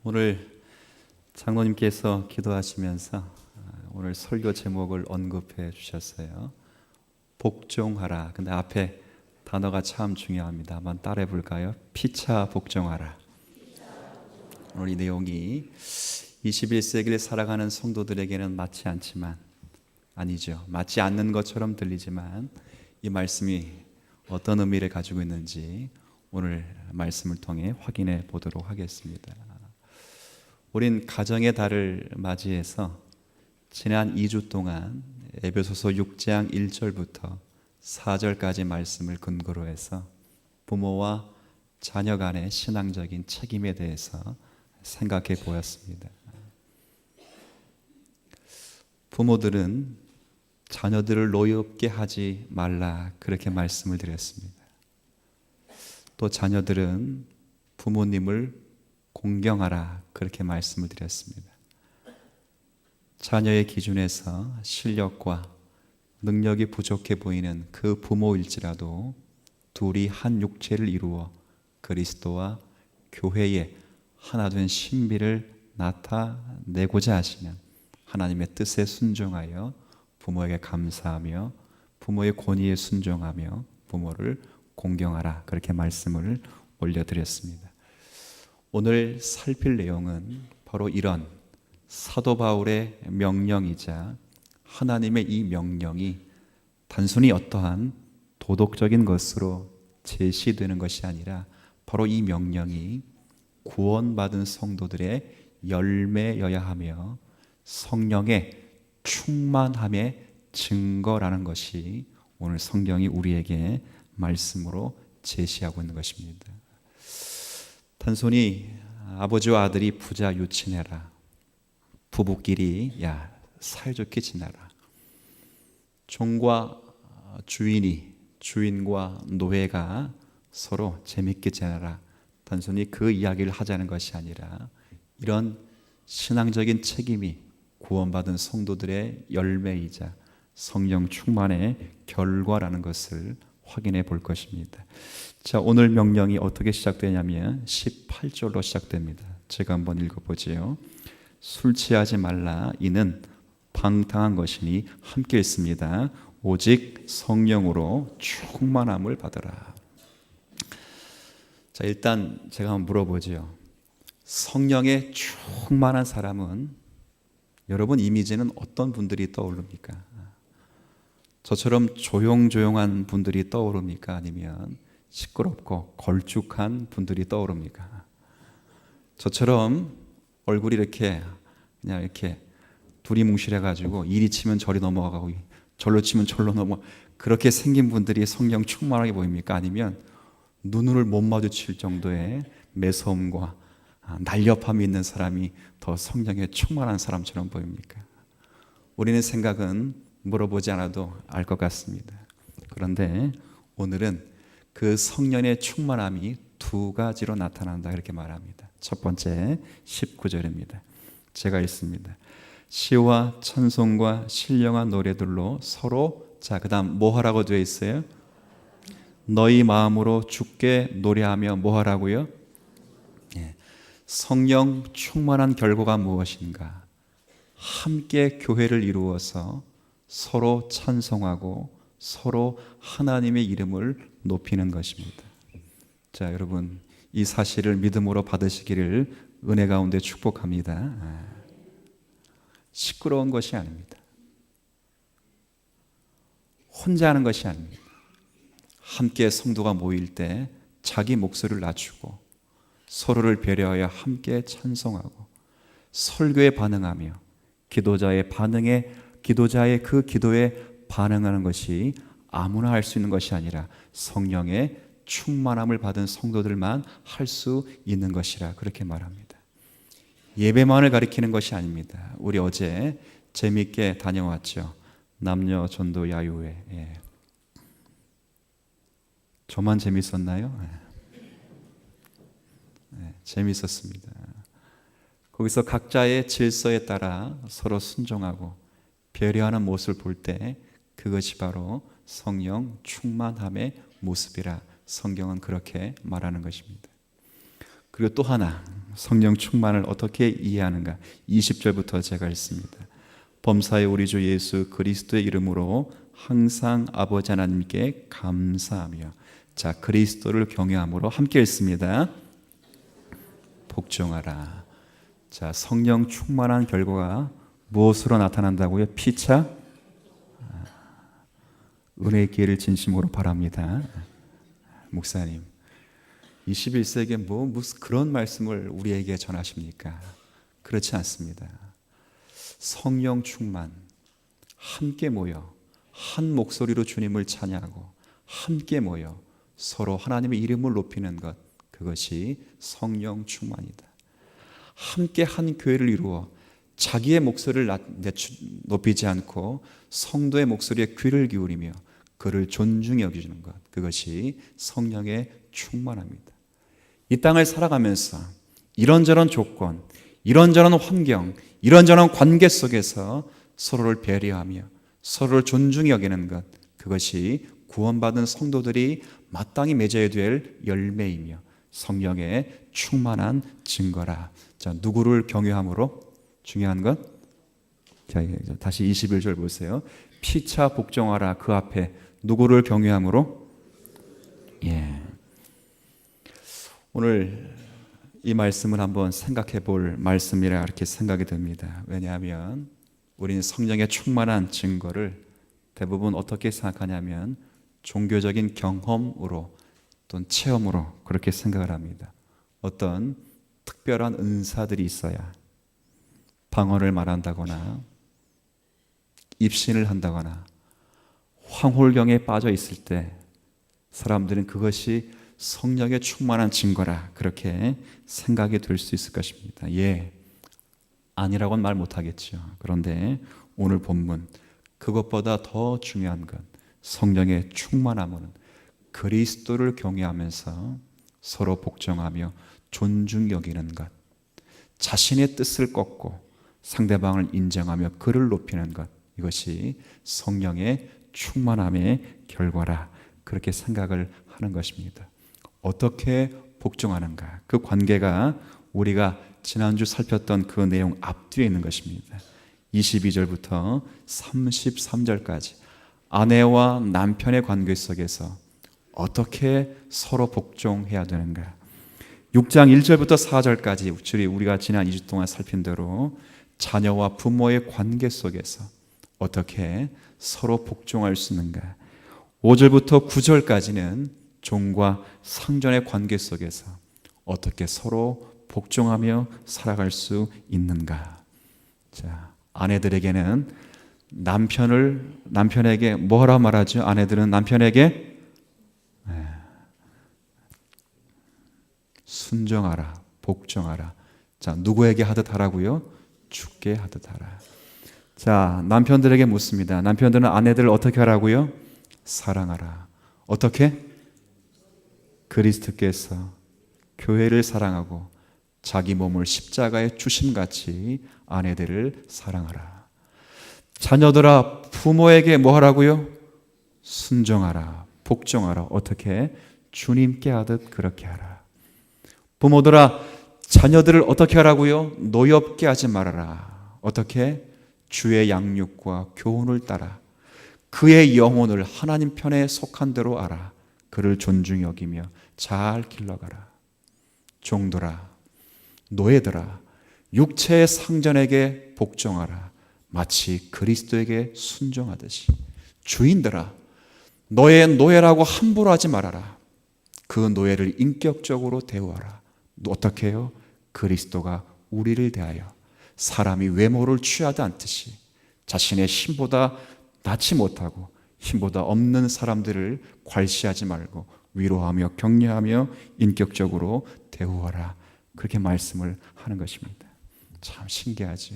오늘 장로님께서 기도하시면서 오늘 설교 제목을 언급해 주셨어요. 복종하라. 근데 앞에 단어가 참 중요합니다. 한번 따라해 볼까요? 피차 복종하라. 오늘 이 내용이 21세기를 살아가는 성도들에게는 맞지 않지만, 아니죠, 맞지 않는 것처럼 들리지만 이 말씀이 어떤 의미를 가지고 있는지 오늘 말씀을 통해 확인해 보도록 하겠습니다. 우린 가정의 달을 맞이해서 지난 2주 동안 에베소서 6장 1절부터 4절까지 말씀을 근거로 해서 부모와 자녀 간의 신앙적인 책임에 대해서 생각해 보았습니다. 부모들은 자녀들을 노엽게 하지 말라, 그렇게 말씀을 드렸습니다. 또 자녀들은 부모님을 공경하라, 그렇게 말씀을 드렸습니다. 자녀의 기준에서 실력과 능력이 부족해 보이는 그 부모일지라도 둘이 한 육체를 이루어 그리스도와 교회의 하나 된 신비를 나타내고자 하시는 하나님의 뜻에 순종하여 부모에게 감사하며 부모의 권위에 순종하며 부모를 공경하라, 그렇게 말씀을 올려드렸습니다. 오늘 살필 내용은 바로 이런 사도 바울의 명령이자 하나님의 이 명령이 단순히 어떠한 도덕적인 것으로 제시되는 것이 아니라 바로 이 명령이 구원받은 성도들의 열매여야 하며 성령의 충만함의 증거라는 것이 오늘 성경이 우리에게 말씀으로 제시하고 있는 것입니다. 단순히 아버지와 아들이 부자 유친해라, 부부끼리 사이좋게 지내라, 종과 주인이, 주인과 노예가 서로 재밌게 지내라, 단순히 그 이야기를 하자는 것이 아니라 이런 신앙적인 책임이 구원받은 성도들의 열매이자 성령 충만의 결과라는 것을 확인해 볼 것입니다. 자, 오늘 명령이 어떻게 시작되냐면 18절로 시작됩니다. 제가 한번 읽어보지요. 술 취하지 말라, 이는 방탕한 것이니 함께 있습니다. 오직 성령으로 충만함을 받으라. 자, 일단 제가 한번 물어보지요. 성령에 충만한 사람은 여러분 이미지는 어떤 분들이 떠오릅니까? 저처럼 조용조용한 분들이 떠오릅니까? 아니면 시끄럽고 걸쭉한 분들이 떠오릅니까? 저처럼 얼굴이 이렇게 그냥 이렇게 두리뭉실해가지고 이리 치면 저리 넘어가고 절로 치면 절로 넘어, 그렇게 생긴 분들이 성령 충만하게 보입니까? 아니면 눈을 못 마주칠 정도의 매서움과 날렵함이 있는 사람이 더 성령에 충만한 사람처럼 보입니까? 우리는 생각은 물어보지 않아도 알 것 같습니다. 그런데 오늘은 그 성령의 충만함이 두 가지로 나타난다, 이렇게 말합니다. 첫 번째 19절입니다. 제가 읽습니다. 시와 찬송과 신령한 노래들로 서로, 자, 그 다음 뭐 하라고 되어 있어요? 너희 마음으로 주께 노래하며 뭐 하라고요? 성령 충만한 결과가 무엇인가? 함께 교회를 이루어서 서로 찬송하고 서로 하나님의 이름을 높이는 것입니다. 자, 여러분 이 사실을 믿음으로 받으시기를 은혜 가운데 축복합니다. 시끄러운 것이 아닙니다. 혼자 하는 것이 아닙니다. 함께 성도가 모일 때 자기 목소리를 낮추고 서로를 배려하여 함께 찬송하고 설교에 반응하며 기도자의 그 기도에 반응하는 것이 아무나 할 수 있는 것이 아니라 성령의 충만함을 받은 성도들만 할 수 있는 것이라, 그렇게 말합니다. 예배만을 가리키는 것이 아닙니다. 우리 어제 재미있게 다녀왔죠. 남녀 전도 야유회. 저만 재밌었나요? 재밌었습니다. 거기서 각자의 질서에 따라 서로 순종하고 배려하는 모습을 볼 때 그것이 바로 성령 충만함의 모습이라 성경은 그렇게 말하는 것입니다. 그리고 또 하나, 성령 충만을 어떻게 이해하는가? 20절부터 제가 읽습니다. 범사의 우리 주 예수 그리스도의 이름으로 항상 아버지 하나님께 감사하며. 자, 그리스도를 경외함으로 함께 읽습니다. 복종하라. 자, 성령 충만한 결과가 무엇으로 나타난다고요? 피차 은혜의 기회를 진심으로 바랍니다. 목사님, 21세기에 무슨 그런 말씀을 우리에게 전하십니까? 그렇지 않습니다. 성령 충만, 함께 모여 한 목소리로 주님을 찬양하고 함께 모여 서로 하나님의 이름을 높이는 것, 그것이 성령 충만이다. 함께 한 교회를 이루어 자기의 목소리를 높이지 않고 성도의 목소리에 귀를 기울이며 그를 존중히 여기주는 것, 그것이 성령의 충만합니다. 이 땅을 살아가면서 이런저런 조건, 이런저런 환경, 이런저런 관계 속에서 서로를 배려하며 서로를 존중히 여기는 것, 그것이 구원받은 성도들이 마땅히 맺어야 될 열매이며 성령의 충만한 증거라. 자, 누구를 경외함으로? 중요한 것. 자, 다시 21절 보세요. 피차 복종하라. 그 앞에 누구를 경외함으로? 예. 오늘 이 말씀을 한번 생각해 볼 말씀이라 이렇게 생각이 듭니다. 왜냐하면 우리는 성령의 충만한 증거를 대부분 어떻게 생각하냐면 종교적인 경험으로 또는 체험으로 그렇게 생각을 합니다. 어떤 특별한 은사들이 있어야 방언을 말한다거나 입신을 한다거나 황홀경에 빠져 있을 때 사람들은 그것이 성령의 충만한 증거라 그렇게 생각이 될 수 있을 것입니다. 예, 아니라고는 말 못하겠죠. 그런데 오늘 본문 그것보다 더 중요한 건 성령의 충만함은 그리스도를 경외하면서 서로 복종하며 존중 여기는 것, 자신의 뜻을 꺾고 상대방을 인정하며 그를 높이는 것, 이것이 성령의 충만함의 결과라 그렇게 생각을 하는 것입니다. 어떻게 복종하는가? 그 관계가 우리가 지난주 살폈던 그 내용 앞뒤에 있는 것입니다. 22절부터 33절까지 아내와 남편의 관계 속에서 어떻게 서로 복종해야 되는가? 6장 1절부터 4절까지 우리가 지난 2주 동안 살핀 대로 자녀와 부모의 관계 속에서 어떻게 서로 복종할 수 있는가? 5절부터 9절까지는 종과 상전의 관계 속에서 어떻게 서로 복종하며 살아갈 수 있는가? 자, 아내들에게는 남편에게 뭐라 말하죠? 아내들은 남편에게 순종하라, 복종하라. 자, 누구에게 하듯 하라고요? 주께 하듯 하라. 자, 남편들에게 묻습니다. 남편들은 아내들을 어떻게 하라고요? 사랑하라. 어떻게? 그리스도께서 교회를 사랑하고 자기 몸을 십자가에 주심같이 아내들을 사랑하라. 자녀들아, 부모에게 뭐 하라고요? 순종하라, 복종하라. 어떻게? 주님께 하듯 그렇게 하라. 부모들아, 자녀들을 어떻게 하라고요? 노엽게 하지 말아라. 어떻게? 주의 양육과 교훈을 따라 그의 영혼을 하나님 편에 속한 대로 알아. 그를 존중히 여기며 잘 길러가라. 종들아, 노예들아, 육체의 상전에게 복종하라. 마치 그리스도에게 순종하듯이. 주인들아, 너의 노예라고 함부로 하지 말아라. 그 노예를 인격적으로 대우하라. 어떻게 해요? 그리스도가 우리를 대하여 사람이 외모를 취하지 않듯이 자신의 힘보다 낫지 못하고 힘보다 없는 사람들을 괄시하지 말고 위로하며 격려하며 인격적으로 대우하라. 그렇게 말씀을 하는 것입니다. 참 신기하죠.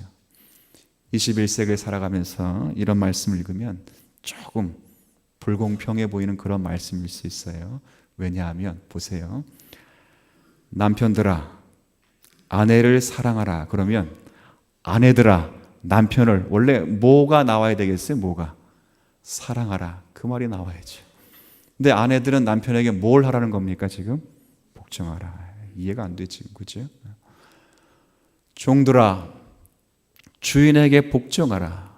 21세기를 살아가면서 이런 말씀을 읽으면 조금 불공평해 보이는 그런 말씀일 수 있어요. 왜냐하면 보세요. 남편들아, 아내를 사랑하라. 그러면 아내들아, 남편을 원래 뭐가 나와야 되겠어요? 뭐가? 사랑하라. 그 말이 나와야죠. 근데 아내들은 남편에게 뭘 하라는 겁니까 지금? 복종하라. 이해가 안 되지, 그죠? 종들아 주인에게 복종하라.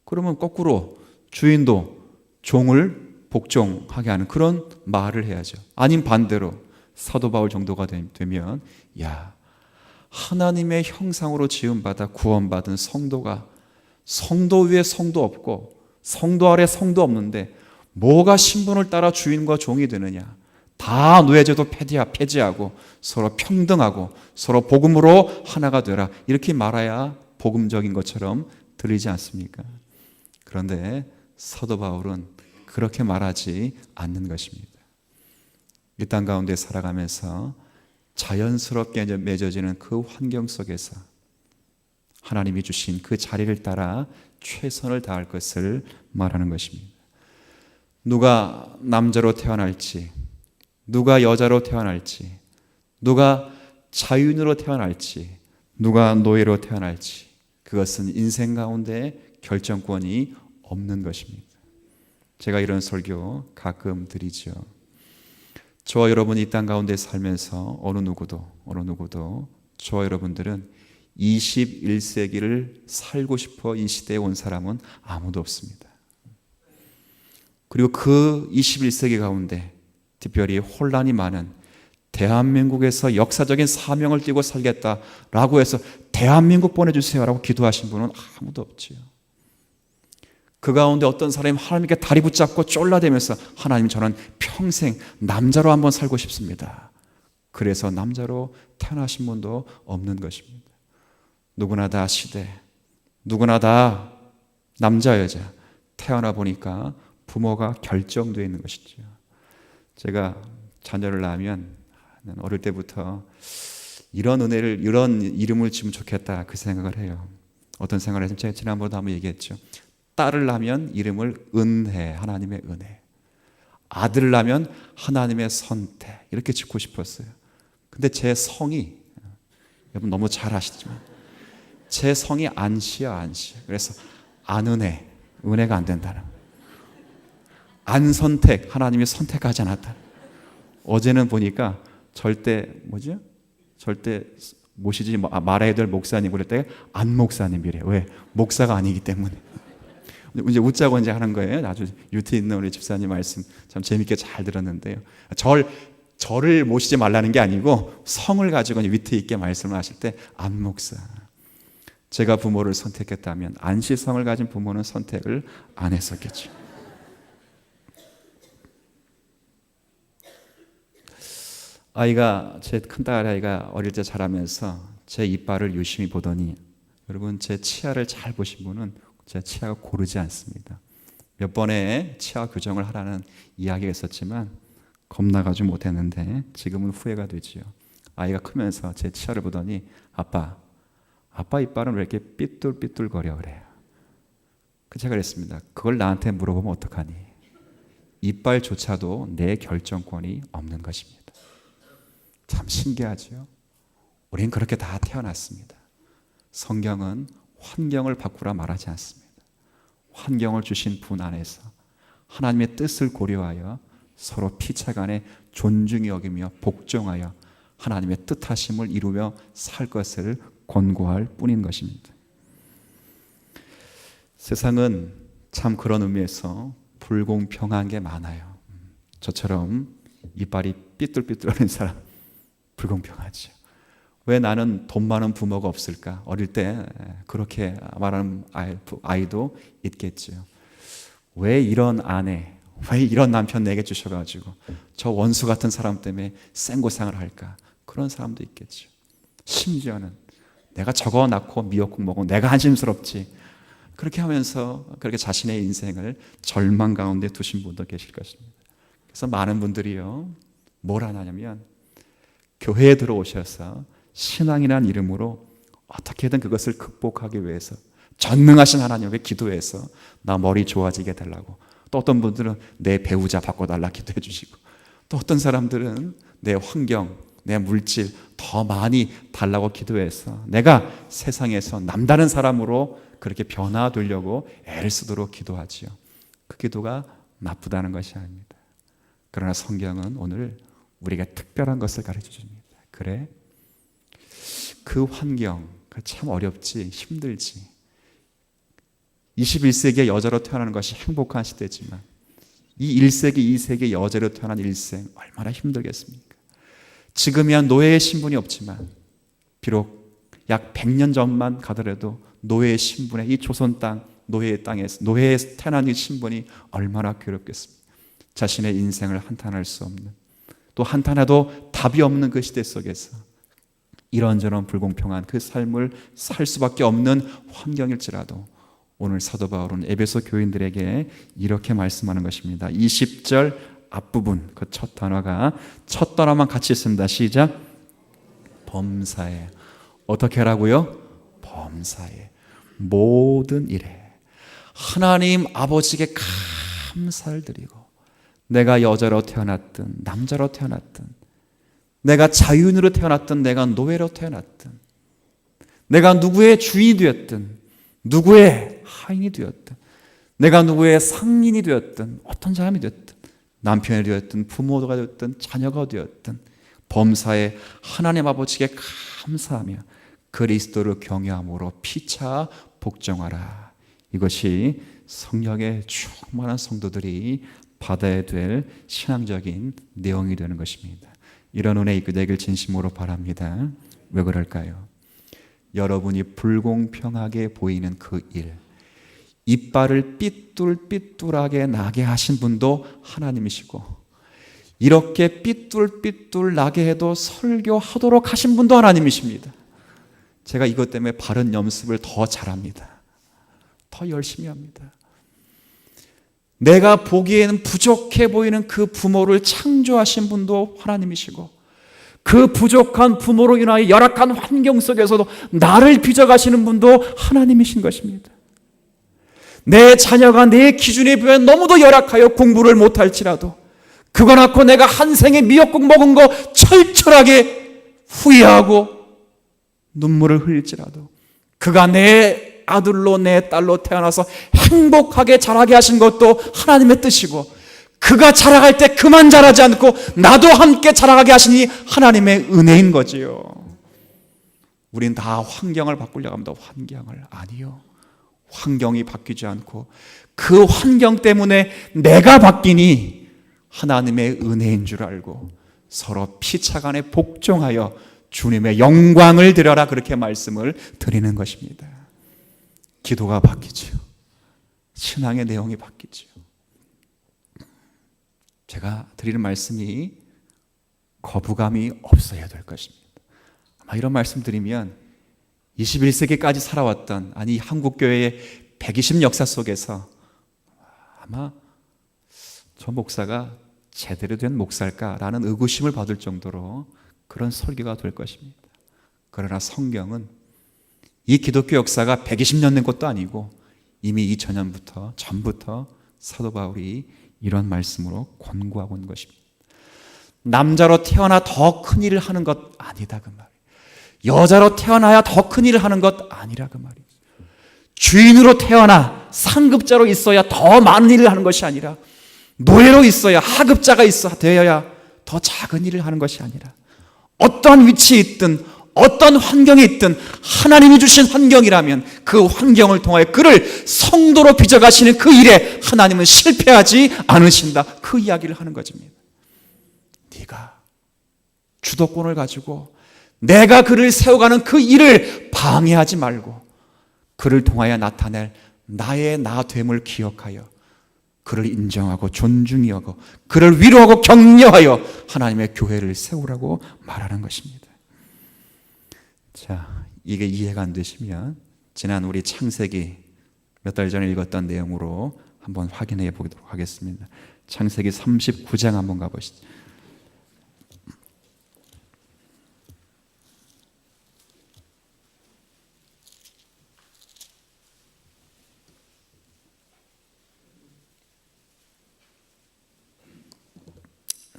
그러면 거꾸로 주인도 종을 복종하게 하는 그런 말을 해야죠. 아님 반대로 사도 바울 정도가 되면 야, 하나님의 형상으로 지음받아 구원받은 성도가 성도 위에 성도 없고 성도 아래 성도 없는데 뭐가 신분을 따라 주인과 종이 되느냐. 다 노예제도 폐지하고 서로 평등하고 서로 복음으로 하나가 되라. 이렇게 말해야 복음적인 것처럼 들리지 않습니까? 그런데 사도 바울은 그렇게 말하지 않는 것입니다. 이 땅 가운데 살아가면서 자연스럽게 맺어지는 그 환경 속에서 하나님이 주신 그 자리를 따라 최선을 다할 것을 말하는 것입니다. 누가 남자로 태어날지, 누가 여자로 태어날지, 누가 자유인으로 태어날지, 누가 노예로 태어날지, 그것은 인생 가운데 결정권이 없는 것입니다. 제가 이런 설교 가끔 드리죠. 저와 여러분이 이 땅 가운데 살면서 어느 누구도 저와 여러분들은 21세기를 살고 싶어 이 시대에 온 사람은 아무도 없습니다. 그리고 그 21세기 가운데 특별히 혼란이 많은 대한민국에서 역사적인 사명을 띠고 살겠다라고 해서 대한민국 보내주세요라고 기도하신 분은 아무도 없지요. 그 가운데 어떤 사람이 하나님께 다리 붙잡고 쫄라대면서 하나님 저는 평생 남자로 한번 살고 싶습니다. 그래서 남자로 태어나신 분도 없는 것입니다. 누구나 다 시대, 누구나 다 남자 여자 태어나 보니까 부모가 결정되어 있는 것이죠. 제가 자녀를 낳으면 어릴 때부터 이런 은혜를, 이런 이름을 지으면 좋겠다 그 생각을 해요. 어떤 생각을 했냐면 제가 지난번에도 한번 얘기했죠. 딸을 낳으면 이름을 은혜, 하나님의 은혜. 아들을 낳으면 하나님의 선택, 이렇게 짓고 싶었어요. 근데 제 성이, 여러분 너무 잘 아시지만 제 성이 안시야, 안시. 그래서 안은혜, 은혜가 안 된다는 거예요. 안선택, 하나님이 선택하지 않았다. 어제는 보니까 절대 모시지 말아야 될 목사님 그럴 때 안 목사님이래요. 왜? 목사가 아니기 때문에. 이제 웃자고 이제 하는 거예요. 아주 유태 있는 우리 집사님 말씀 참 재밌게 잘 들었는데요. 저를 모시지 말라는 게 아니고 성을 가지고 위트 있게 말씀을 하실 때 안 목사. 제가 부모를 선택했다면 안시성을 가진 부모는 선택을 안 했었겠죠. 제 큰딸 아이가 어릴 때 자라면서 제 이빨을 유심히 보더니 여러분 제 치아를 잘 보신 분은 제 치아가 고르지 않습니다. 몇 번의 치아 교정을 하라는 이야기가 있었지만 겁나가지고 못했는데 지금은 후회가 되지요. 아이가 크면서 제 치아를 보더니 아빠 이빨은 왜 이렇게 삐뚤삐뚤거려 그래요. 제가 그랬습니다. 그걸 나한테 물어보면 어떡하니? 이빨조차도 내 결정권이 없는 것입니다. 참 신기하죠. 우리는 그렇게 다 태어났습니다. 성경은 환경을 바꾸라 말하지 않습니다. 환경을 주신 분 안에서 하나님의 뜻을 고려하여 서로 피차간에 존중히 여기며 복종하여 하나님의 뜻하심을 이루며 살 것을 권고할 뿐인 것입니다. 세상은 참 그런 의미에서 불공평한 게 많아요. 저처럼 이빨이 삐뚤삐뚤하는 사람 불공평하죠. 왜 나는 돈 많은 부모가 없을까? 어릴 때 그렇게 말하는 아이도 있겠죠. 왜 이런 아내, 왜 이런 남편 내게 주셔가지고 저 원수 같은 사람 때문에 생고생을 할까? 그런 사람도 있겠죠. 심지어는 내가 저거 낳고 미역국 먹고 내가 한심스럽지. 그렇게 하면서 그렇게 자신의 인생을 절망 가운데 두신 분도 계실 것입니다. 그래서 많은 분들이요, 뭘 하냐면 교회에 들어오셔서 신앙이라는 이름으로 어떻게든 그것을 극복하기 위해서 전능하신 하나님께 기도해서 나 머리 좋아지게 해달라고, 또 어떤 분들은 내 배우자 바꿔달라 기도해 주시고, 또 어떤 사람들은 내 환경, 내 물질 더 많이 달라고 기도해서 내가 세상에서 남다른 사람으로 그렇게 변화되려고 애를 쓰도록 기도하지요. 그 기도가 나쁘다는 것이 아닙니다. 그러나 성경은 오늘 우리가 특별한 것을 가르쳐 줍니다. 그래? 그 환경, 참 어렵지, 힘들지. 21세기의 여자로 태어나는 것이 행복한 시대지만 이 1세기, 2세기 여자로 태어난 일생 얼마나 힘들겠습니까? 지금이야 노예의 신분이 없지만 비록 약 100년 전만 가더라도 노예의 신분에 이 조선 땅, 노예의 땅에서 노예에 태어난 이 신분이 얼마나 괴롭겠습니까? 자신의 인생을 한탄할 수 없는, 또 한탄해도 답이 없는 그 시대 속에서 이런저런 불공평한 그 삶을 살 수밖에 없는 환경일지라도 오늘 사도 바울은 에베소 교인들에게 이렇게 말씀하는 것입니다. 20절 앞부분 그 첫 단어가 첫 단어만 같이 있습니다. 시작. 범사에. 어떻게 하라고요? 범사에. 모든 일에 하나님 아버지께 감사를 드리고, 내가 여자로 태어났든 남자로 태어났든, 내가 자유인으로 태어났든 내가 노예로 태어났든, 내가 누구의 주인이 되었든 누구의 하인이 되었든, 내가 누구의 상인이 되었든 어떤 사람이 되었든, 남편이 되었든 부모가 되었든 자녀가 되었든 범사에 하나님 아버지께 감사하며 그리스도를 경외함으로 피차 복종하라. 이것이 성령의 충만한 성도들이 받아야 될 신앙적인 내용이 되는 것입니다. 이런 은혜 있게 되길 진심으로 바랍니다. 왜 그럴까요? 여러분이 불공평하게 보이는 그 일, 이빨을 삐뚤삐뚤하게 나게 하신 분도 하나님이시고, 이렇게 삐뚤삐뚤 나게 해도 설교하도록 하신 분도 하나님이십니다. 제가 이것 때문에 바른 연습을 더 잘합니다. 더 열심히 합니다. 내가 보기에는 부족해 보이는 그 부모를 창조하신 분도 하나님이시고, 그 부족한 부모로 인하여 열악한 환경 속에서도 나를 빚어가시는 분도 하나님이신 것입니다. 내 자녀가 내 기준에 비해 너무도 열악하여 공부를 못할지라도 그거 낳고 내가 한 생에 미역국 먹은 거 철철하게 후회하고 눈물을 흘릴지라도 그가 내 아들로 내 딸로 태어나서 행복하게 자라게 하신 것도 하나님의 뜻이고, 그가 자라갈 때 그만 자라지 않고 나도 함께 자라가게 하시니 하나님의 은혜인 거지요. 우린 다 환경을 바꾸려고 합니다. 환경을. 아니요. 환경이 바뀌지 않고 그 환경 때문에 내가 바뀌니 하나님의 은혜인 줄 알고 서로 피차간에 복종하여 주님의 영광을 드려라, 그렇게 말씀을 드리는 것입니다. 기도가 바뀌죠. 신앙의 내용이 바뀌죠. 제가 드리는 말씀이 거부감이 없어야 될 것입니다. 아마 이런 말씀 드리면 21세기까지 살아왔던, 아니 한국교회의 120 역사 속에서 아마 저 목사가 제대로 된 목사일까라는 의구심을 받을 정도로 그런 설교가 될 것입니다. 그러나 성경은 이 기독교 역사가 120년 된 것도 아니고 이미 2000년부터 전부터 사도 바울이 이런 말씀으로 권고하고 있는 것입니다. 남자로 태어나 더 큰 일을 하는 것 아니다 그 말이에요. 여자로 태어나야 더 큰 일을 하는 것 아니라 그 말이에요. 주인으로 태어나 상급자로 있어야 더 많은 일을 하는 것이 아니라, 노예로 있어야, 하급자가 되어야 더 작은 일을 하는 것이 아니라, 어떠한 위치에 있든 어떤 환경에 있든 하나님이 주신 환경이라면 그 환경을 통하여 그를 성도로 빚어가시는 그 일에 하나님은 실패하지 않으신다, 그 이야기를 하는 것입니다. 네가 주도권을 가지고 내가 그를 세워가는 그 일을 방해하지 말고 그를 통하여 나타낼 나의 나됨을 기억하여 그를 인정하고 존중히 여겨 그를 위로하고 격려하여 하나님의 교회를 세우라고 말하는 것입니다. 자, 이게 이해가 안 되시면 지난 우리 창세기 몇 달 전에 읽었던 내용으로 한번 확인해 보도록 하겠습니다. 창세기 39장 한번 가보시죠.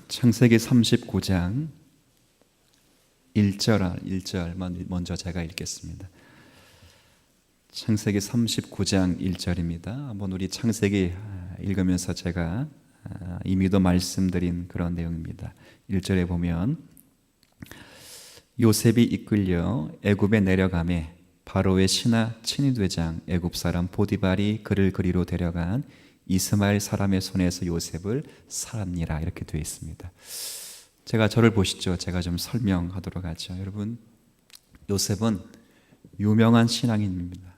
창세기 39장 1절 먼저 제가 읽겠습니다. 창세기 39장 1절입니다. 한번 우리 창세기 읽으면서 제가 이미도 말씀드린 그런 내용입니다. 1절에 보면 요셉이 이끌려 애굽에 내려가매 바로의 신하 친위대장 애굽 사람 보디발이 그를 그리로 데려간 이스마엘 사람의 손에서 요셉을 살았니라 이렇게 되어 있습니다. 제가 저를 보시죠. 제가 좀 설명하도록 하죠. 여러분, 요셉은 유명한 신앙인입니다.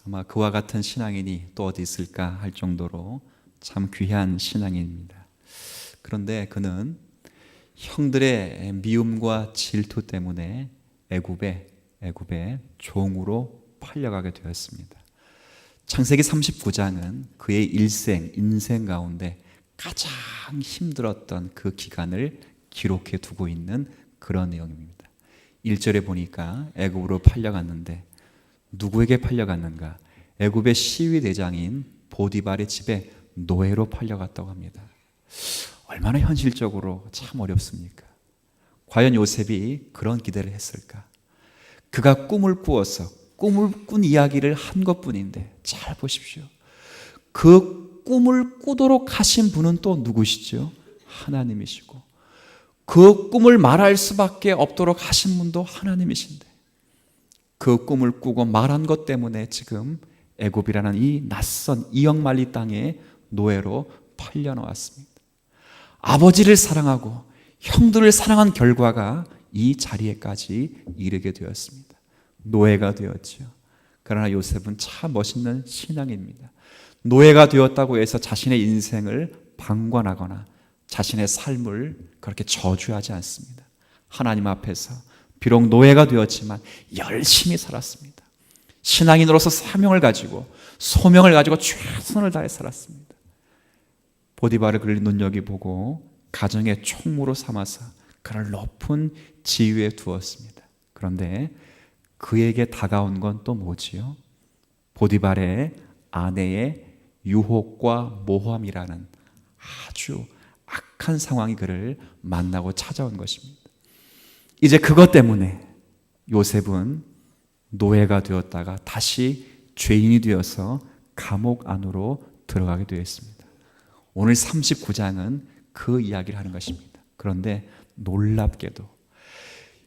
아마 그와 같은 신앙인이 또 어디 있을까 할 정도로 참 귀한 신앙인입니다. 그런데 그는 형들의 미움과 질투 때문에 애굽의 종으로 팔려가게 되었습니다. 창세기 39장은 그의 인생 가운데 가장 힘들었던 그 기간을 기록해 두고 있는 그런 내용입니다. 1절에 보니까 애굽으로 팔려갔는데 누구에게 팔려갔는가? 애굽의 시위대장인 보디발의 집에 노예로 팔려갔다고 합니다. 얼마나 현실적으로 참 어렵습니까? 과연 요셉이 그런 기대를 했을까? 그가 꿈을 꾼 이야기를 한 것뿐인데 잘 보십시오. 그 꿈을 꾸도록 하신 분은 또 누구시죠? 하나님이시고 그 꿈을 말할 수밖에 없도록 하신 분도 하나님이신데 그 꿈을 꾸고 말한 것 때문에 지금 애굽이라는 이 낯선 이역만리 땅에 노예로 팔려나왔습니다. 아버지를 사랑하고 형들을 사랑한 결과가 이 자리에까지 이르게 되었습니다. 노예가 되었지요. 그러나 요셉은 참 멋있는 신앙입니다. 노예가 되었다고 해서 자신의 인생을 방관하거나 자신의 삶을 그렇게 저주하지 않습니다. 하나님 앞에서 비록 노예가 되었지만 열심히 살았습니다. 신앙인으로서 사명을 가지고 소명을 가지고 최선을 다해 살았습니다. 보디발을 그를 눈여겨보고 가정의 총무로 삼아서 그를 높은 지위에 두었습니다. 그런데 그에게 다가온 건 또 뭐지요? 보디발의 아내의 유혹과 모함이라는 아주 악한 상황이 그를 만나고 찾아온 것입니다. 이제 그것 때문에 요셉은 노예가 되었다가 다시 죄인이 되어서 감옥 안으로 들어가게 되었습니다. 오늘 39장은 그 이야기를 하는 것입니다. 그런데 놀랍게도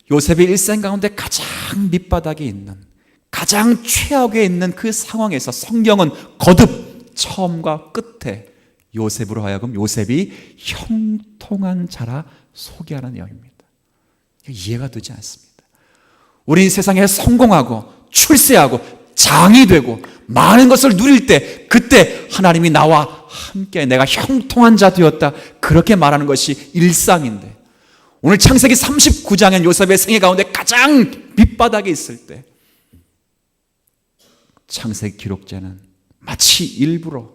요셉의 일생 가운데 가장 밑바닥에 있는 가장 최악에 있는 그 상황에서 성경은 거듭 처음과 끝에 요셉으로 하여금 요셉이 형통한 자라 소개하는 내용입니다. 이해가 되지 않습니다. 우린 세상에 성공하고 출세하고 장이 되고 많은 것을 누릴 때 그때 하나님이 나와 함께 내가 형통한 자 되었다 그렇게 말하는 것이 일상인데 오늘 창세기 39장엔 요셉의 생애 가운데 가장 밑바닥에 있을 때 창세기 기록자는 마치 일부러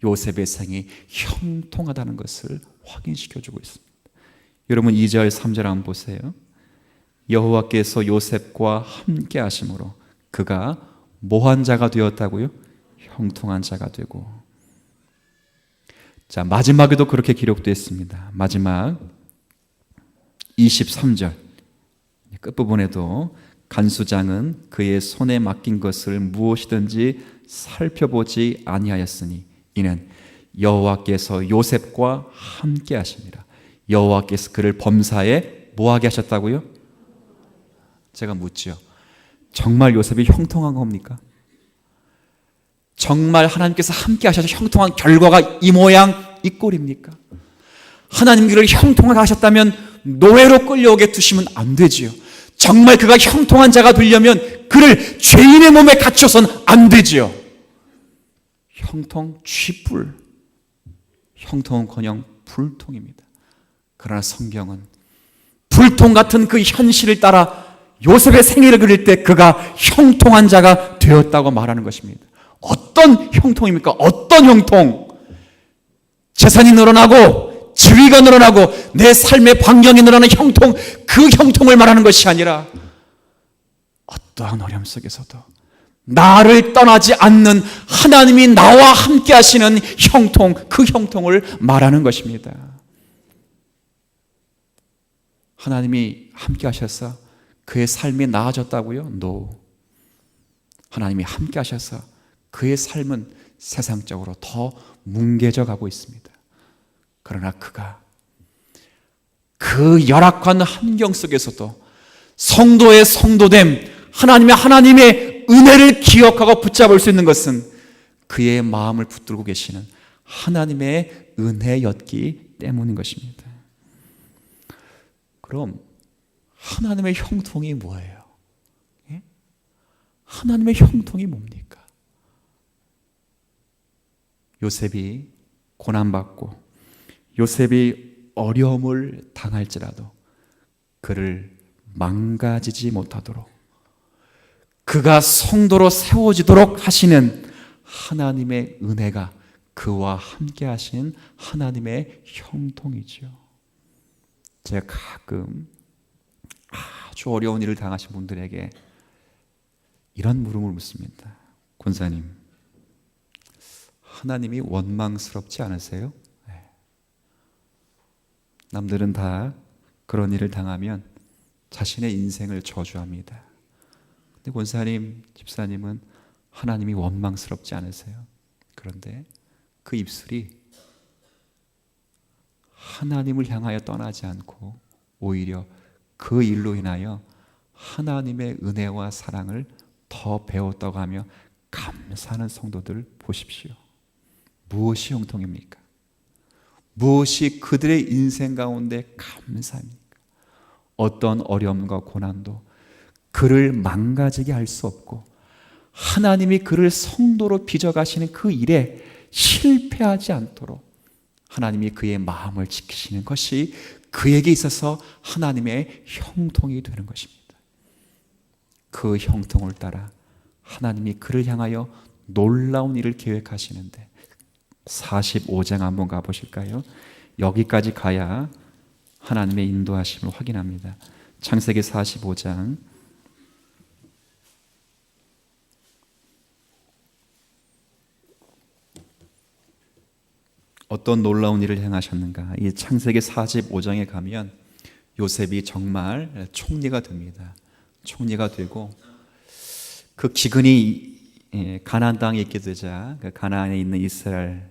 요셉의 생이 형통하다는 것을 확인시켜주고 있습니다. 여러분 2절 3절 한번 보세요. 여호와께서 요셉과 함께 하심으로 그가 뭐한 자가 되었다고요? 형통한 자가 되고. 자, 마지막에도 그렇게 기록되어 있습니다. 마지막 23절 끝부분에도 간수장은 그의 손에 맡긴 것을 무엇이든지 살펴보지 아니하였으니 이는 여호와께서 요셉과 함께 하십니다. 여호와께서 그를 범사에 뭐하게 하셨다고요? 제가 묻죠. 정말 요셉이 형통한 겁니까? 정말 하나님께서 함께 하셔서 형통한 결과가 이 모양 이 꼴입니까? 하나님 그를 형통하게 하셨다면 노예로 끌려오게 두시면 안 되지요. 정말 그가 형통한 자가 되려면 그를 죄인의 몸에 갇혀서는 안 되지요. 형통 쥐뿔, 형통은커녕 불통입니다. 그러나 성경은 불통 같은 그 현실을 따라 요셉의 생애를 그릴 때 그가 형통한 자가 되었다고 말하는 것입니다. 어떤 형통입니까? 어떤 형통? 재산이 늘어나고 지위가 늘어나고 내 삶의 반경이 늘어나는 형통, 그 형통을 말하는 것이 아니라 어떠한 어려움 속에서도 나를 떠나지 않는 하나님이 나와 함께 하시는 형통, 그 형통을 말하는 것입니다. 하나님이 함께 하셔서 그의 삶이 나아졌다고요? No. 하나님이 함께 하셔서 그의 삶은 세상적으로 더 뭉개져 가고 있습니다. 그러나 그가 그 열악한 환경 속에서도 성도의 성도됨, 하나님의 은혜를 기억하고 붙잡을 수 있는 것은 그의 마음을 붙들고 계시는 하나님의 은혜였기 때문인 것입니다. 그럼 하나님의 형통이 뭐예요? 예? 하나님의 형통이 뭡니까? 요셉이 고난받고 요셉이 어려움을 당할지라도 그를 망가지지 못하도록, 그가 성도로 세워지도록 하시는 하나님의 은혜가 그와 함께 하신 하나님의 형통이지요. 제가 가끔 아주 어려운 일을 당하신 분들에게 이런 물음을 묻습니다. 권사님, 하나님이 원망스럽지 않으세요? 남들은 다 그런 일을 당하면 자신의 인생을 저주합니다. 근데 권사님, 집사님은 하나님이 원망스럽지 않으세요? 그런데 그 입술이 하나님을 향하여 떠나지 않고 오히려 그 일로 인하여 하나님의 은혜와 사랑을 더 배웠다고 하며 감사하는 성도들 보십시오. 무엇이 형통입니까? 무엇이 그들의 인생 가운데 감사입니까? 어떤 어려움과 고난도 그를 망가지게 할 수 없고, 하나님이 그를 성도로 빚어가시는 그 일에 실패하지 않도록 하나님이 그의 마음을 지키시는 것이 그에게 있어서 하나님의 형통이 되는 것입니다. 그 형통을 따라 하나님이 그를 향하여 놀라운 일을 계획하시는데, 45장 한번 가보실까요? 여기까지 가야 하나님의 인도하심을 확인합니다. 창세기 45장 어떤 놀라운 일을 행하셨는가? 이 창세기 45장에 가면 요셉이 정말 총리가 됩니다. 총리가 되고 그 기근이 가나안 땅에 있게 되자 그 가나안에 있는 이스라엘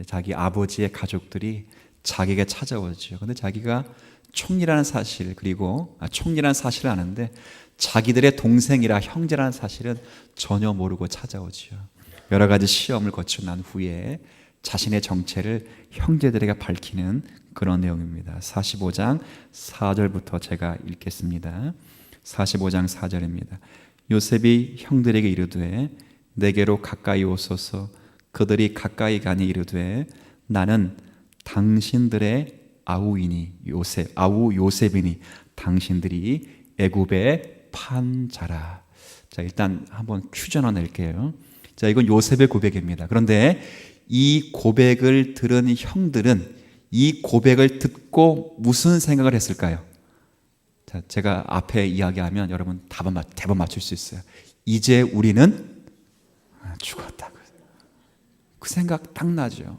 자기 아버지의 가족들이 자기에게 찾아오죠. 근데 자기가 총리라는 사실, 그리고 총리라는 사실을 아는데 자기들의 동생이라 형제라는 사실은 전혀 모르고 찾아오죠. 여러 가지 시험을 거치고 난 후에 자신의 정체를 형제들에게 밝히는 그런 내용입니다. 45장 4절부터 제가 읽겠습니다. 45장 4절입니다. 요셉이 형들에게 이르되 내게로 가까이 오소서. 그들이 가까이 가니 이르되 나는 당신들의 아우이니 아우 요셉이니 당신들이 애굽의 판자라. 자, 일단 한번 퀴즈 하나 낼게요. 자, 이건 요셉의 고백입니다. 그런데 이 고백을 들은 형들은 이 고백을 듣고 무슨 생각을 했을까요? 자, 제가 앞에 이야기하면 여러분 대번 맞출 수 있어요. 이제 우리는 죽었다. 그 생각 딱 나죠.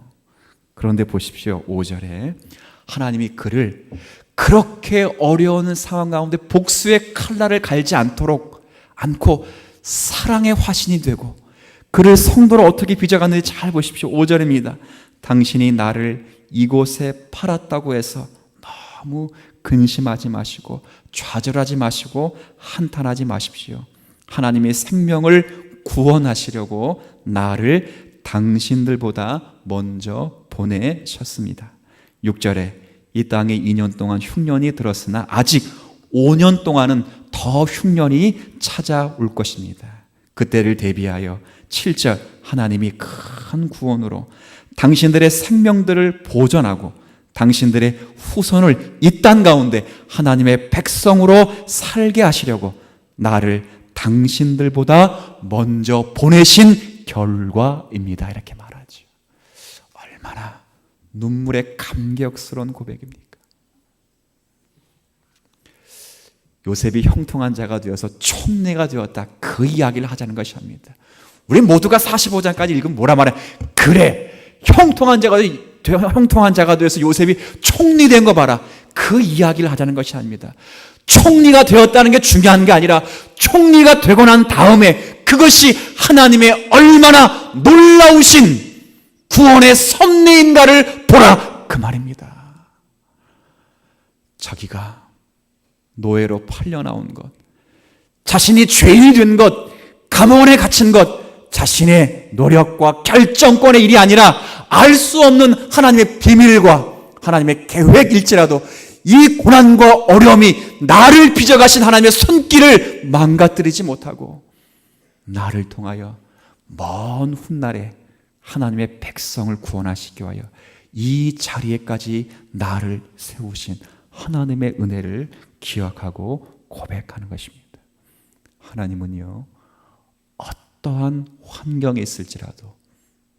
그런데 보십시오. 5절에 하나님이 그를 그렇게 어려운 상황 가운데 복수의 칼날을 갈지 않고 사랑의 화신이 되고 그를 성도로 어떻게 빚어갔는지 잘 보십시오. 5절입니다. 당신이 나를 이곳에 팔았다고 해서 너무 근심하지 마시고 좌절하지 마시고 한탄하지 마십시오. 하나님의 생명을 구원하시려고 나를 당신들보다 먼저 보내셨습니다. 6절에 이 땅에 2년 동안 흉년이 들었으나 아직 5년 동안은 더 흉년이 찾아올 것입니다. 그때를 대비하여 7절 하나님이 큰 구원으로 당신들의 생명들을 보존하고 당신들의 후손을 이 땅 가운데 하나님의 백성으로 살게 하시려고 나를 당신들보다 먼저 보내신 결과입니다. 이렇게 말하죠. 얼마나 눈물의 감격스러운 고백입니까? 요셉이 형통한 자가 되어서 총리가 되었다. 그 이야기를 하자는 것입니다. 우리 모두가 45장까지 읽으면 뭐라 말해? 그래, 형통한 자가 되어서 요셉이 총리된 거 봐라. 그 이야기를 하자는 것이 아닙니다. 총리가 되었다는 게 중요한 게 아니라 총리가 되고 난 다음에 그것이 하나님의 얼마나 놀라우신 구원의 섭리인가를 보라, 그 말입니다. 자기가 노예로 팔려 나온 것, 자신이 죄인이 된 것, 감옥원에 갇힌 것, 자신의 노력과 결정권의 일이 아니라 알 수 없는 하나님의 비밀과 하나님의 계획일지라도 이 고난과 어려움이 나를 빚어가신 하나님의 손길을 망가뜨리지 못하고 나를 통하여 먼 훗날에 하나님의 백성을 구원하시기 위하여 이 자리에까지 나를 세우신 하나님의 은혜를 기억하고 고백하는 것입니다. 하나님은요, 어떠한 환경에 있을지라도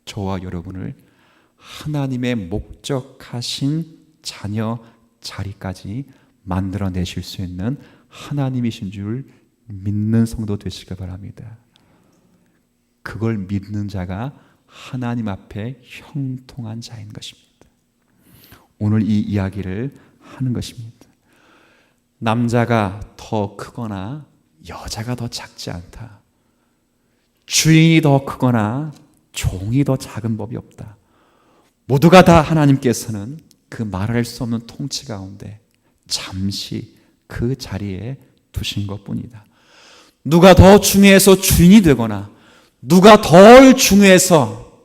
저와 여러분을 하나님의 목적하신 자녀 자리까지 만들어내실 수 있는 하나님이신 줄 믿는 성도 되시길 바랍니다. 그걸 믿는 자가 하나님 앞에 형통한 자인 것입니다. 오늘 이 이야기를 하는 것입니다. 남자가 더 크거나 여자가 더 작지 않다. 주인이 더 크거나 종이 더 작은 법이 없다. 모두가 다 하나님께서는 그 말할 수 없는 통치 가운데 잠시 그 자리에 두신 것뿐이다. 누가 더 중요해서 주인이 되거나 누가 덜 중요해서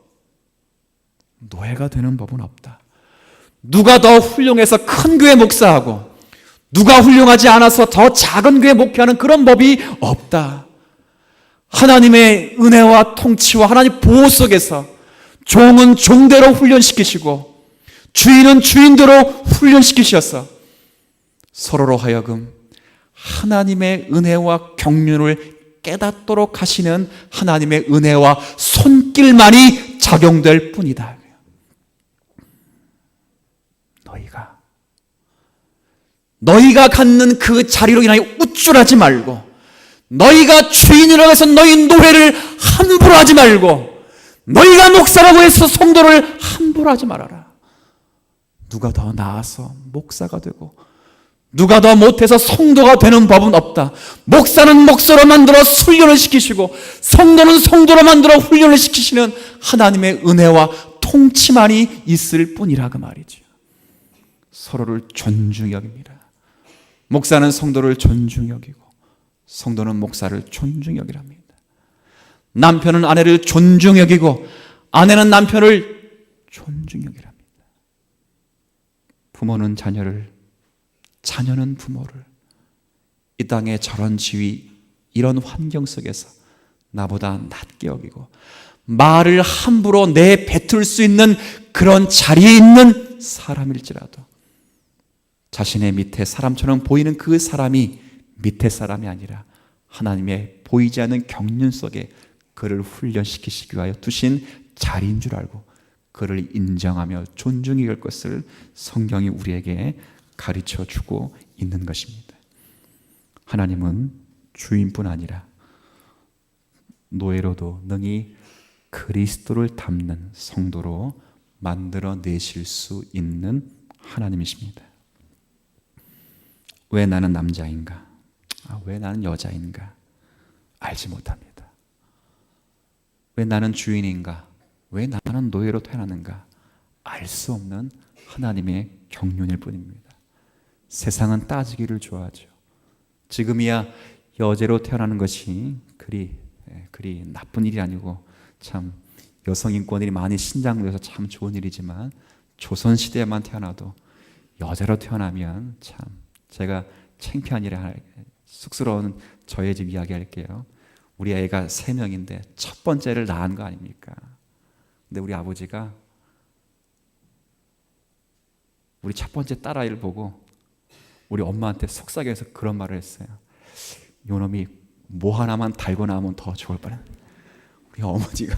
노예가 되는 법은 없다. 누가 더 훌륭해서 큰 교회 목사하고 누가 훌륭하지 않아서 더 작은 교회 목회하는 그런 법이 없다. 하나님의 은혜와 통치와 하나님 보호 속에서 종은 종대로 훈련시키시고 주인은 주인대로 훈련시키셔서 서로로 하여금 하나님의 은혜와 경륜을 깨닫도록 하시는 하나님의 은혜와 손길만이 작용될 뿐이다. 너희가 갖는 그 자리로 인하여 우쭐하지 말고, 너희가 주인이라고 해서 너희 노예를 함부로 하지 말고, 너희가 목사라고 해서 성도를 함부로 하지 말아라. 누가 더 나아서 목사가 되고 누가 더 못해서 성도가 되는 법은 없다. 목사는 목사로 만들어 훈련을 시키시고 성도는 성도로 만들어 훈련을 시키시는 하나님의 은혜와 통치만이 있을 뿐이라 그 말이죠. 서로를 존중히 여깁니다. 목사는 성도를 존중히 여기고 성도는 목사를 존중히 여기랍니다. 남편은 아내를 존중히 여기고 아내는 남편을 존중히 여기랍니다. 부모는 자녀를, 자녀는 부모를, 이 땅의 저런 지위, 이런 환경 속에서 나보다 낮게 여기고 말을 함부로 내뱉을 수 있는 그런 자리에 있는 사람일지라도 자신의 밑에 사람처럼 보이는 그 사람이 밑에 사람이 아니라 하나님의 보이지 않는 경륜 속에 그를 훈련시키시기 위하여 두신 자리인 줄 알고 그를 인정하며 존중히 할 것을 성경이 우리에게 가르쳐 주고 있는 것입니다. 하나님은 주인뿐 아니라 노예로도 능히 그리스도를 닮는 성도로 만들어내실 수 있는 하나님이십니다. 왜 나는 남자인가? 왜 나는 여자인가? 알지 못합니다. 왜 나는 주인인가? 왜 나는 노예로 태어났는가? 알 수 없는 하나님의 경륜일 뿐입니다. 세상은 따지기를 좋아하죠. 지금이야 여자로 태어나는 것이 그리 나쁜 일이 아니고 참 여성 인권이 많이 신장돼서 참 좋은 일이지만 조선시대에만 태어나도 여자로 태어나면 참 제가 창피한이라 쑥스러운 저의 집 이야기 할게요. 우리 애가 3명인데 첫 번째를 낳은 거 아닙니까? 근데 우리 아버지가 우리 첫 번째 딸아이를 보고 우리 엄마한테 속삭여서 그런 말을 했어요. 요놈이 뭐 하나만 달고 나오면 더 좋을 뻔해. 우리 어머니가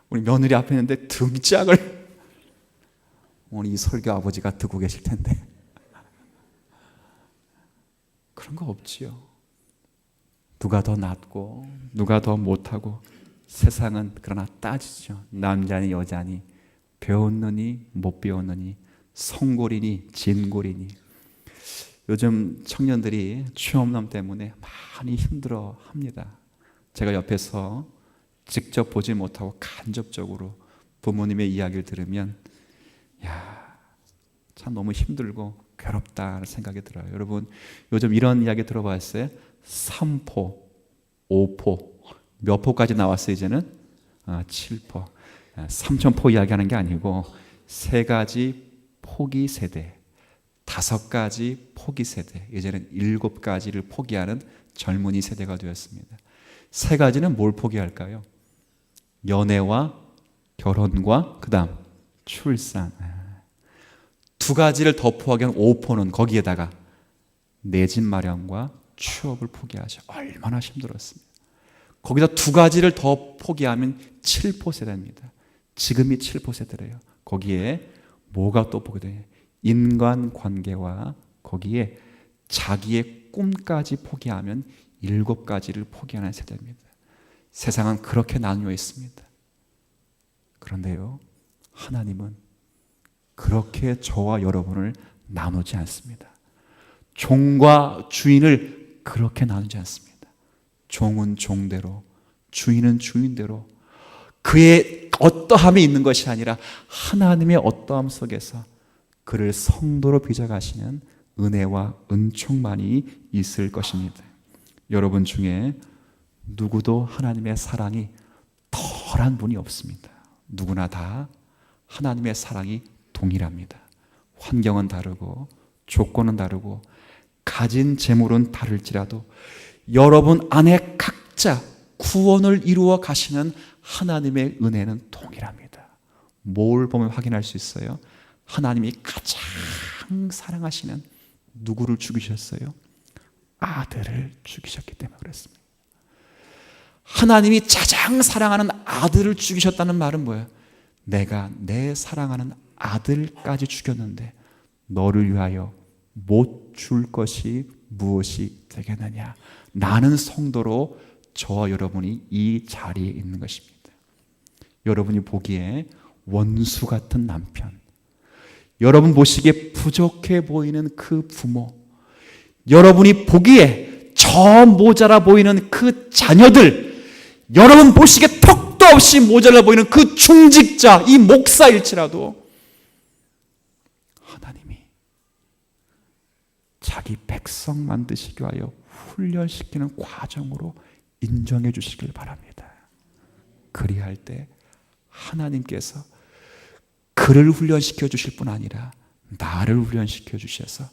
우리 며느리 앞에 있는데 등짝을 오늘 이 설교 아버지가 듣고 계실 텐데 그런 거 없지요. 누가 더 낫고 누가 더 못하고 세상은 그러나 따지죠. 남자니 여자니 배웠느니 못 배웠느니 성골이니 진골이니. 요즘 청년들이 취업난 때문에 많이 힘들어합니다. 제가 옆에서 직접 보지 못하고 간접적으로 부모님의 이야기를 들으면 참 너무 힘들고 괴롭다는 생각이 들어요. 여러분 요즘 이런 이야기 들어봤어요? 3포, 5포, 몇 포까지 나왔어요 이제는? 7포. 3,000포 이야기하는 게 아니고 3가지 포기 세대, 5가지 포기 세대, 이제는 7가지를 포기하는 젊은이 세대가 되었습니다. 3가지는 뭘 포기할까요? 연애와 결혼과 그 다음 출산. 2가지를 더 포기하면 5포는 거기에다가 내 집 마련과 취업을 포기하죠. 얼마나 힘들었습니다. 거기다 2가지를 더 포기하면 7포 세대입니다. 지금이 7포 세대래요. 거기에 뭐가 또 포기돼요? 인간관계와 거기에 자기의 꿈까지 포기하면 7가지를 포기하는 세대입니다. 세상은 그렇게 나뉘어 있습니다. 그런데요, 하나님은 그렇게 저와 여러분을 나누지 않습니다. 종과 주인을 그렇게 나누지 않습니다. 종은 종대로, 주인은 주인대로 그의 어떠함이 있는 것이 아니라 하나님의 어떠함 속에서 그를 성도로 빚어가시는 은혜와 은총만이 있을 것입니다. 여러분 중에 누구도 하나님의 사랑이 덜한 분이 없습니다. 누구나 다 하나님의 사랑이 동일합니다. 환경은 다르고 조건은 다르고 가진 재물은 다를지라도 여러분 안에 각자 구원을 이루어 가시는 하나님의 은혜는 동일합니다. 뭘 보면 확인할 수 있어요? 하나님이 가장 사랑하시는 누구를 죽이셨어요? 아들을 죽이셨기 때문에 그렇습니다. 하나님이 가장 사랑하는 아들을 죽이셨다는 말은 뭐예요? 내가 내 사랑하는 아들까지 죽였는데 너를 위하여 못 줄 것이 무엇이 되겠느냐. 나는 성도로 저와 여러분이 이 자리에 있는 것입니다. 여러분이 보기에 원수 같은 남편, 여러분 보시기에 부족해 보이는 그 부모, 여러분이 보기에 저 모자라 보이는 그 자녀들, 여러분 보시기에 턱도 없이 모자라 보이는 그 중직자, 이 목사일지라도 하나님이 자기 백성 만드시기 위하여 훈련시키는 과정으로 인정해 주시길 바랍니다. 그리할 때 하나님께서 그를 훈련시켜 주실 뿐 아니라 나를 훈련시켜 주셔서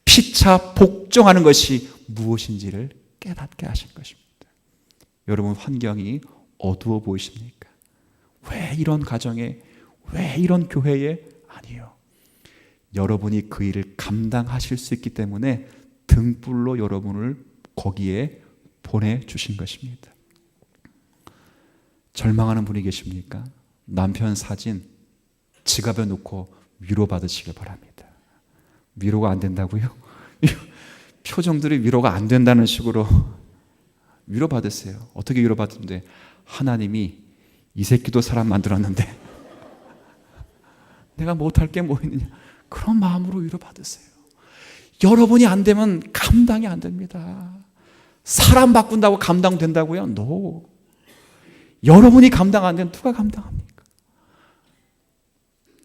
피차 복종하는 것이 무엇인지를 깨닫게 하신 것입니다. 여러분 환경이 어두워 보이십니까? 왜 이런 가정에, 왜 이런 교회에? 아니요. 여러분이 그 일을 감당하실 수 있기 때문에 등불로 여러분을 거기에 보내주신 것입니다. 절망하는 분이 계십니까? 남편 사진 지갑에 놓고 위로받으시길 바랍니다. 위로가 안 된다고요? 표정들이 위로가 안 된다는 식으로 위로받으세요. 어떻게 위로받는데? 하나님이 이 새끼도 사람 만들었는데 내가 못할 게 뭐 있느냐. 그런 마음으로 위로받으세요. 여러분이 안 되면 감당이 안 됩니다. 사람 바꾼다고 감당된다고요? No. 여러분이 감당 안 되면 누가 감당합니까?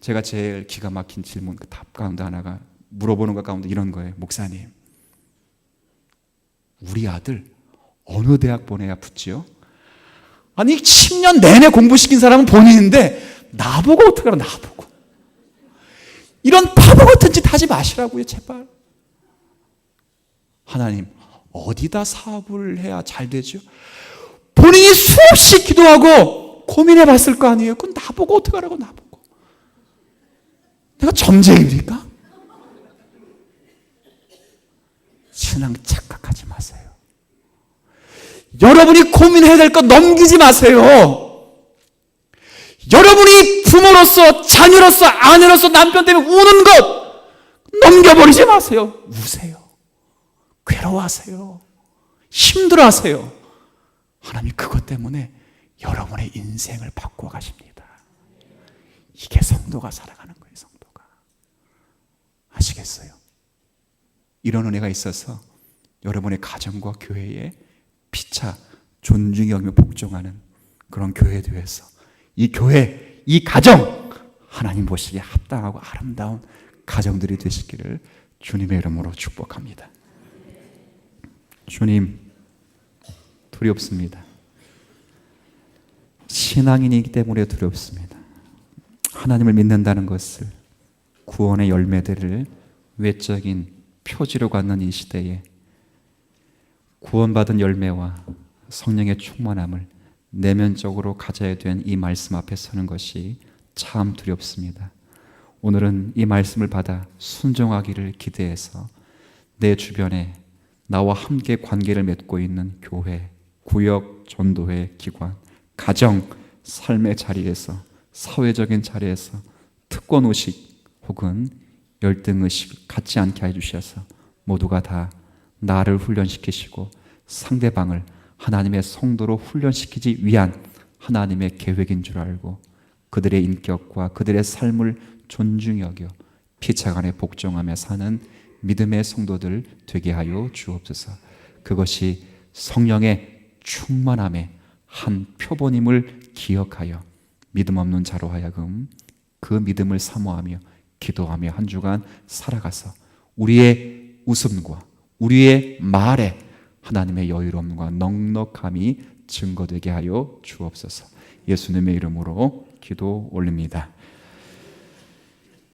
제가 제일 기가 막힌 질문, 그 답 가운데 하나가 물어보는 것 가운데 이런 거예요. 목사님, 우리 아들 어느 대학 보내야 붙지요? 아니 10년 내내 공부시킨 사람은 본인인데 나보고 어떡하라, 나보고. 이런 바보 같은 짓 하지 마시라고요, 제발. 하나님, 어디다 사업을 해야 잘 되죠? 본인이 수없이 기도하고 고민해 봤을 거 아니에요? 그건 나보고 어떡하라고, 나보고. 내가 점쟁이입니까? 신앙 착각하지 마세요. 여러분이 고민해야 될 것 넘기지 마세요. 여러분이 부모로서, 자녀로서, 아내로서, 남편 때문에 우는 것 넘겨버리지 마세요. 우세요. 괴로워하세요. 힘들어하세요. 하나님이 그것 때문에 여러분의 인생을 바꾸어 가십니다. 이게 성도가 살아가는 거예요, 성도가. 아시겠어요? 이런 은혜가 있어서 여러분의 가정과 교회에 피차 존중이 여기며 복종하는 그런 교회에 대해서 이 교회, 이 가정 하나님 보시기에 합당하고 아름다운 가정들이 되시기를 주님의 이름으로 축복합니다. 주님, 두렵습니다. 신앙인이기 때문에 두렵습니다. 하나님을 믿는다는 것을, 구원의 열매들을 외적인 표지로 갖는 이 시대에 구원받은 열매와 성령의 충만함을 내면적으로 가져야 된 이 말씀 앞에 서는 것이 참 두렵습니다. 오늘은 이 말씀을 받아 순종하기를 기대해서 내 주변에 나와 함께 관계를 맺고 있는 교회, 구역, 전도회, 기관, 가정, 삶의 자리에서, 사회적인 자리에서 특권의식 혹은 열등의식 갖지 않게 해주셔서 모두가 다 나를 훈련시키시고 상대방을 하나님의 성도로 훈련시키기 위한 하나님의 계획인 줄 알고 그들의 인격과 그들의 삶을 존중히 여겨 피차간에 복종하며 사는 믿음의 성도들 되게 하여 주옵소서. 그것이 성령의 충만함의 한 표본임을 기억하여 믿음 없는 자로 하여금 그 믿음을 사모하며 기도하며 한 주간 살아가서 우리의 웃음과 우리의 말에 하나님의 여유로움과 넉넉함이 증거되게 하여 주옵소서. 예수님의 이름으로 기도 올립니다.